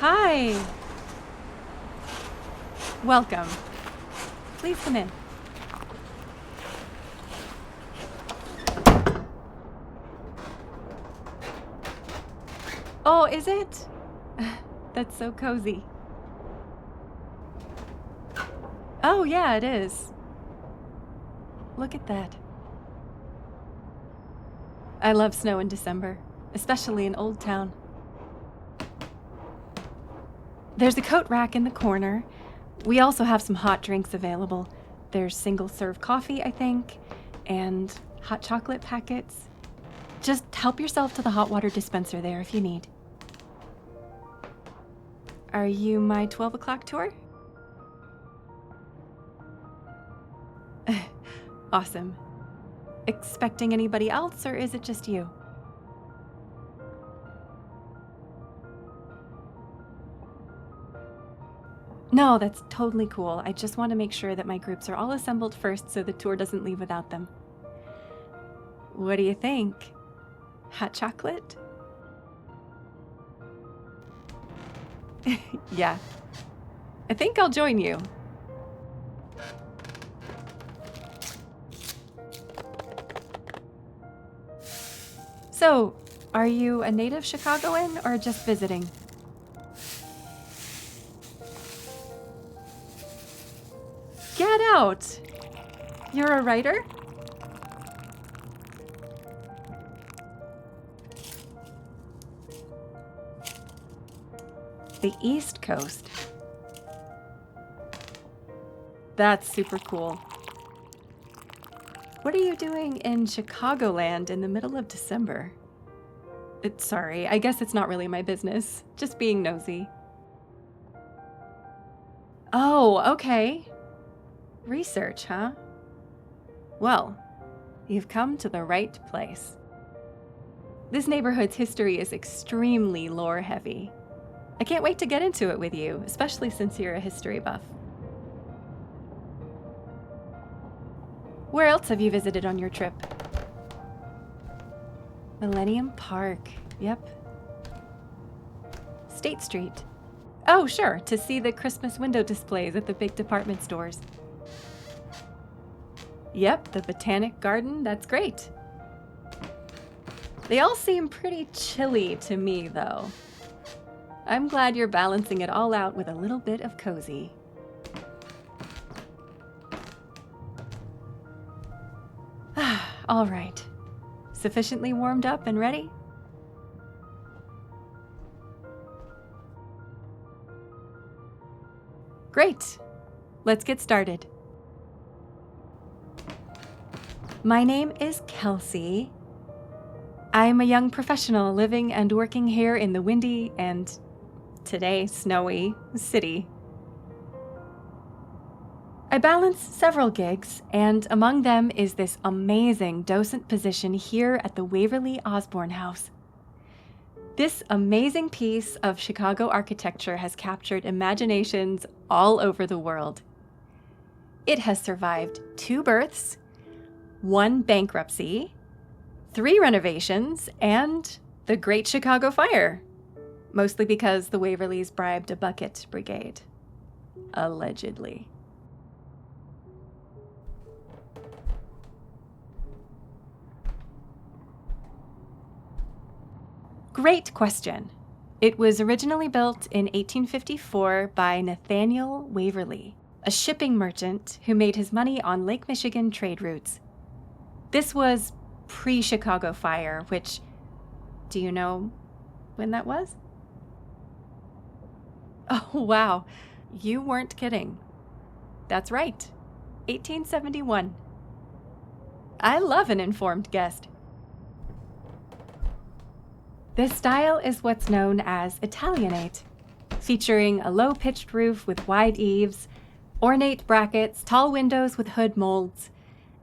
Hi. Welcome. Please come in. Oh, is it? That's so cozy. Oh, yeah, it is. Look at that. I love snow in December, especially in Old Town. There's a coat rack in the corner. We also have some hot drinks available. There's single-serve coffee, I think, and hot chocolate packets. Just help yourself to the hot water dispenser there if you need. Are you my 12 o'clock tour? Awesome. Expecting anybody else, or is it just you? No, that's totally cool. I just want to make sure that my groups are all assembled first so the tour doesn't leave without them. What do you think? Hot chocolate? Yeah. I think I'll join you. So, are you a native Chicagoan or just visiting? Get out! You're a writer? The East Coast. That's super cool. What are you doing in Chicagoland in the middle of December? Sorry, I guess it's not really my business. Just being nosy. Oh, okay. Research, huh? Well, you've come to the right place. This neighborhood's history is extremely lore-heavy. I can't wait to get into it with you, especially since you're a history buff. Where else have you visited on your trip? Millennium Park, yep. State Street. Oh, sure, to see the Christmas window displays at the big department stores. Yep, the Botanic Garden, that's great. They all seem pretty chilly to me, though. I'm glad you're balancing it all out with a little bit of cozy. All right. Sufficiently warmed up and ready? Great. Let's get started. My name is Kelsey. I'm a young professional living and working here in the windy and, today, snowy city. I balance several gigs, and among them is this amazing docent position here at the Waverly-Osborne House. This amazing piece of Chicago architecture has captured imaginations all over the world. It has survived 2 births, 1 bankruptcy, 3 renovations, and the Great Chicago Fire. Mostly because the Waverlys bribed a bucket brigade. Allegedly. Great question. It was originally built in 1854 by Nathaniel Waverly, a shipping merchant who made his money on Lake Michigan trade routes. This was pre-Chicago Fire, which, do you know when that was? Oh, wow. You weren't kidding. That's right. 1871. I love an informed guest. This style is what's known as Italianate, featuring a low-pitched roof with wide eaves, ornate brackets, tall windows with hood molds,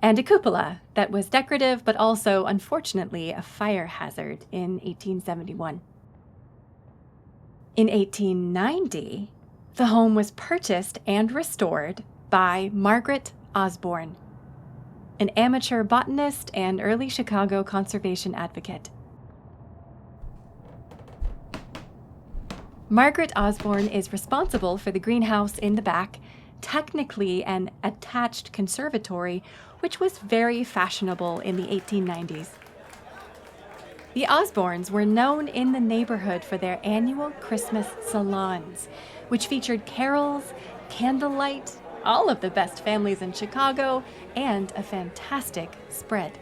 and a cupola that was decorative but also, unfortunately, a fire hazard in 1871. In 1890, the home was purchased and restored by Margaret Osborne, an amateur botanist and early Chicago conservation advocate. Margaret Osborne is responsible for the greenhouse in the back, technically an attached conservatory, which was very fashionable in the 1890s. The Osbornes were known in the neighborhood for their annual Christmas salons, which featured carols, candlelight, all of the best families in Chicago, and a fantastic spread.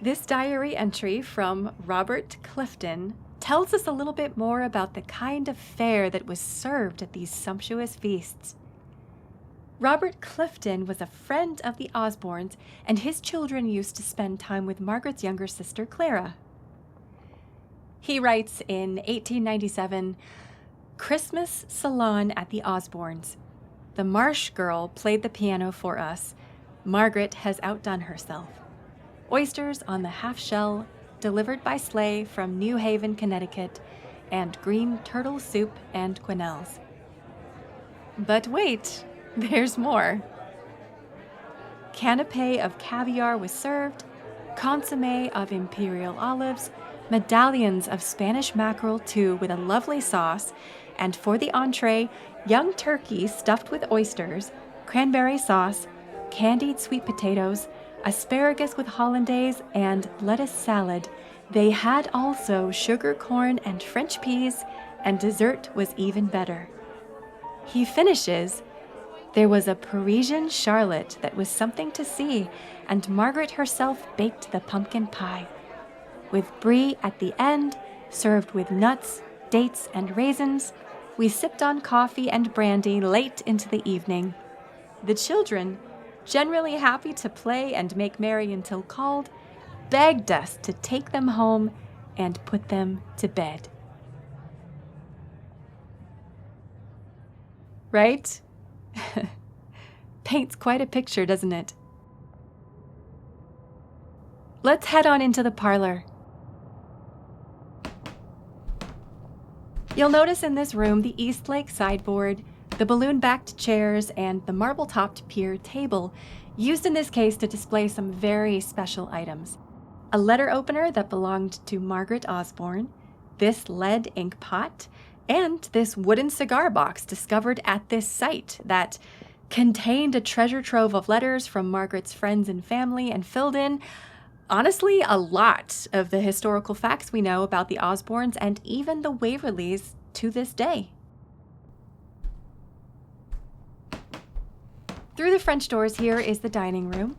This diary entry from Robert Clifton tells us a little bit more about the kind of fare that was served at these sumptuous feasts. Robert Clifton was a friend of the Osbornes, and his children used to spend time with Margaret's younger sister, Clara. He writes in 1897, "Christmas salon at the Osbornes. The Marsh girl played the piano for us. Margaret has outdone herself. Oysters on the half shell, delivered by sleigh from New Haven, Connecticut, and green turtle soup and quenelles." But wait, there's more. Canapé of caviar was served, consommé of imperial olives, medallions of Spanish mackerel too with a lovely sauce, and for the entree, young turkey stuffed with oysters, cranberry sauce, candied sweet potatoes, asparagus with hollandaise, and lettuce salad. They had also sugar corn and French peas, and dessert was even better. He finishes, "There was a Parisian charlotte that was something to see, and Margaret herself baked the pumpkin pie, with brie at the end, served with nuts, dates, and raisins. We sipped on coffee and brandy late into the evening. The children, generally happy to play and make merry until called, begged us to take them home and put them to bed." Right? Paints quite a picture, doesn't it? Let's head on into the parlor. You'll notice in this room the Eastlake sideboard, the balloon-backed chairs, and the marble-topped pier table, used in this case to display some very special items. A letter opener that belonged to Margaret Osborne, this lead ink pot, and this wooden cigar box discovered at this site that contained a treasure trove of letters from Margaret's friends and family and filled in, honestly, a lot of the historical facts we know about the Osbornes and even the Waverleys to this day. Through the French doors here is the dining room.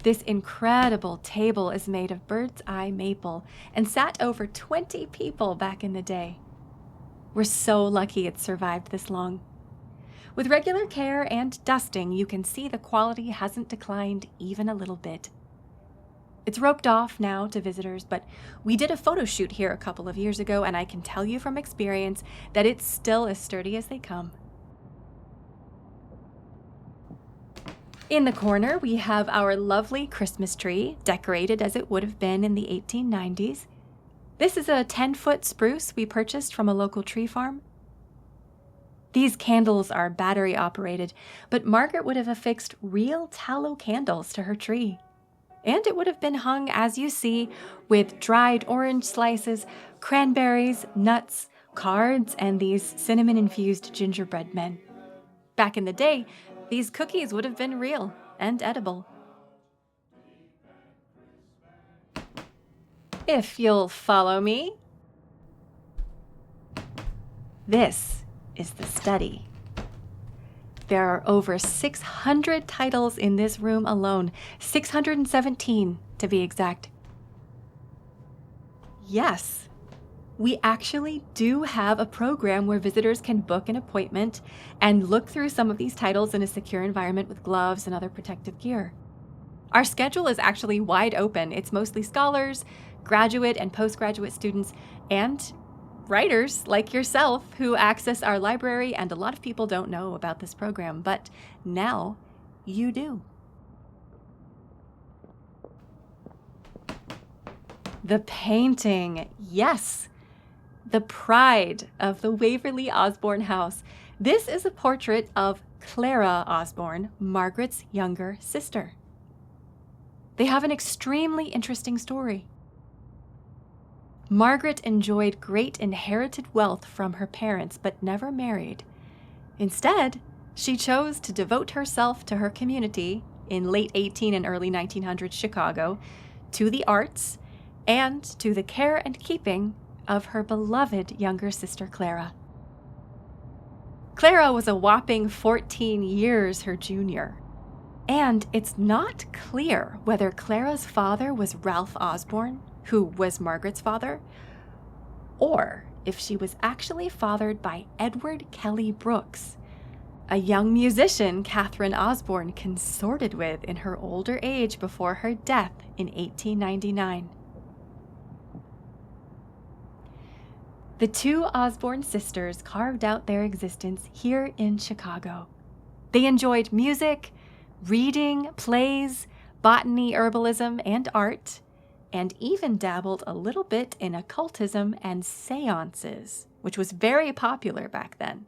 This incredible table is made of bird's eye maple and sat over 20 people back in the day. We're so lucky it survived this long. With regular care and dusting, you can see the quality hasn't declined even a little bit. It's roped off now to visitors, but we did a photo shoot here a couple of years ago, and I can tell you from experience that it's still as sturdy as they come. In the corner, we have our lovely Christmas tree, decorated as it would have been in the 1890s. This is a 10-foot spruce we purchased from a local tree farm. These candles are battery operated, but Margaret would have affixed real tallow candles to her tree. And it would have been hung, as you see, with dried orange slices, cranberries, nuts, cards, and these cinnamon-infused gingerbread men. Back in the day, these cookies would have been real and edible. If you'll follow me. This is the study. There are over 600 titles in this room alone, 617 to be exact. Yes, we actually do have a program where visitors can book an appointment and look through some of these titles in a secure environment with gloves and other protective gear. Our schedule is actually wide open. It's mostly scholars, graduate and postgraduate students, and writers like yourself who access our library, and a lot of people don't know about this program, but now you do. The painting, yes, the pride of the Waverly-Osborne House. This is a portrait of Clara Osborne, Margaret's younger sister. They have an extremely interesting story. Margaret enjoyed great inherited wealth from her parents, but never married. Instead, she chose to devote herself to her community in late 18 and early 1900s Chicago, to the arts, and to the care and keeping of her beloved younger sister Clara. Clara was a whopping 14 years her junior, and it's not clear whether Clara's father was Ralph Osborne, who was Margaret's father, or if she was actually fathered by Edward Kelly Brooks, a young musician Catherine Osborne consorted with in her older age before her death in 1899. The two Osborne sisters carved out their existence here in Chicago. They enjoyed music, reading, plays, botany, herbalism, and art, and even dabbled a little bit in occultism and seances, which was very popular back then.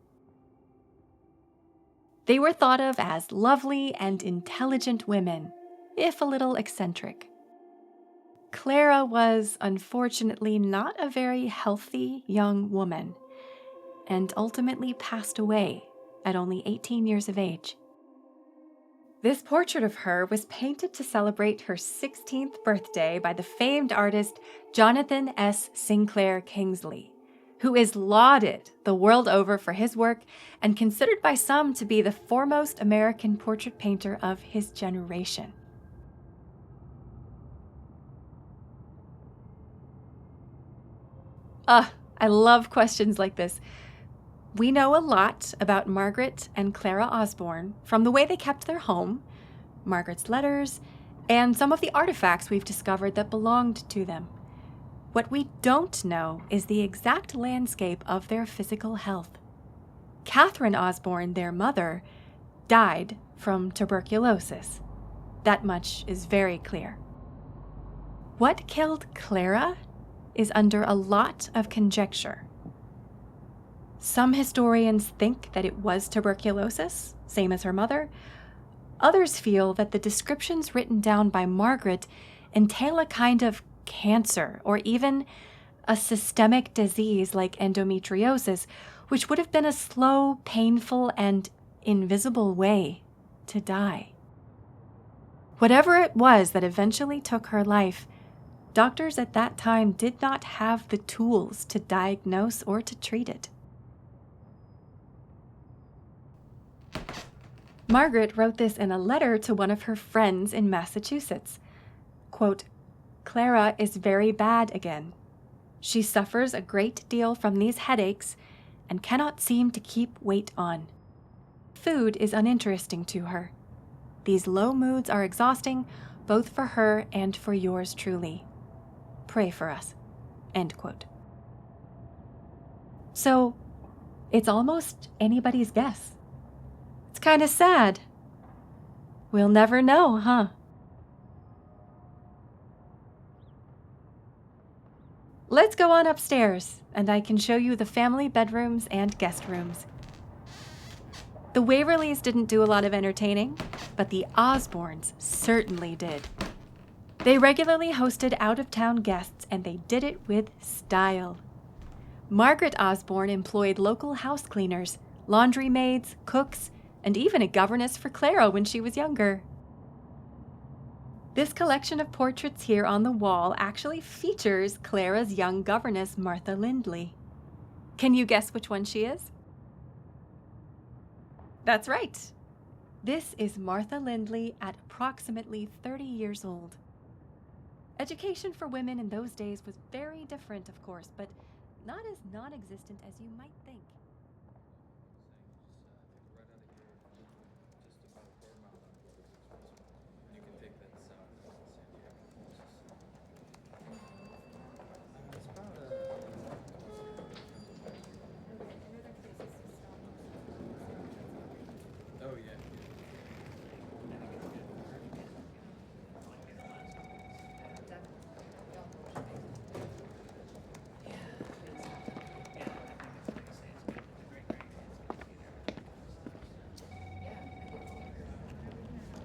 They were thought of as lovely and intelligent women, if a little eccentric. Clara was, unfortunately, not a very healthy young woman, and ultimately passed away at only 18 years of age. This portrait of her was painted to celebrate her 16th birthday by the famed artist Jonathan S. Sinclair Kingsley, who is lauded the world over for his work and considered by some to be the foremost American portrait painter of his generation. I love questions like this. We know a lot about Margaret and Clara Osborne from the way they kept their home, Margaret's letters, and some of the artifacts we've discovered that belonged to them. What we don't know is the exact landscape of their physical health. Catherine Osborne, their mother, died from tuberculosis. That much is very clear. What killed Clara is under a lot of conjecture. Some historians think that it was tuberculosis, same as her mother. Others feel that the descriptions written down by Margaret entail a kind of cancer or even a systemic disease like endometriosis, which would have been a slow, painful, and invisible way to die. Whatever it was that eventually took her life, doctors at that time did not have the tools to diagnose or to treat it. Margaret wrote this in a letter to one of her friends in Massachusetts. Quote, "Clara is very bad again. She suffers a great deal from these headaches and cannot seem to keep weight on. Food is uninteresting to her. These low moods are exhausting, both for her and for yours truly. Pray for us." End quote. So, it's almost anybody's guess. It's kind of sad. We'll never know, huh? Let's go on upstairs, and I can show you the family bedrooms and guest rooms. The Waverleys didn't do a lot of entertaining, but the Osbornes certainly did. They regularly hosted out-of-town guests, and they did it with style. Margaret Osborne employed local house cleaners, laundry maids, cooks, and even a governess for Clara when she was younger. This collection of portraits here on the wall actually features Clara's young governess, Martha Lindley. Can you guess which one she is? That's right. This is Martha Lindley at approximately 30 years old. Education for women in those days was very different, of course, but not as non-existent as you might think.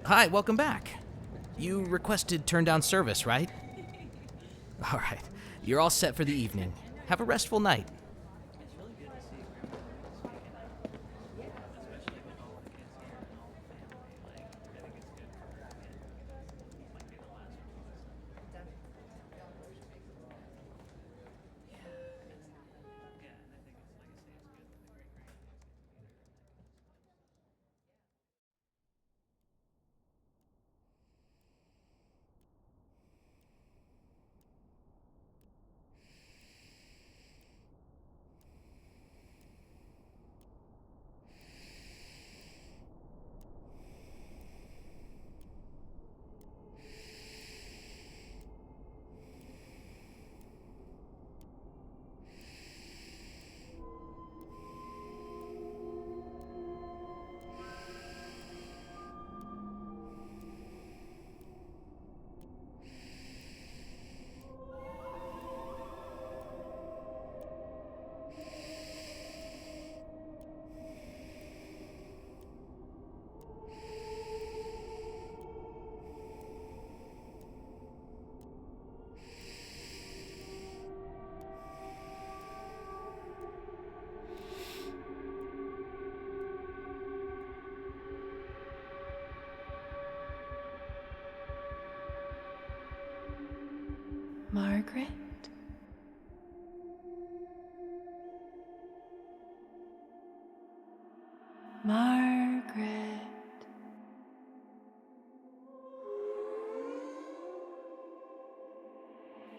Hi, welcome back. You requested turn down service, right? All right. You're all set for the evening. Have a restful night. Margaret? Margaret.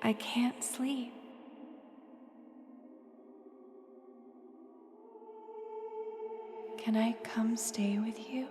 I can't sleep. Can I come stay with you?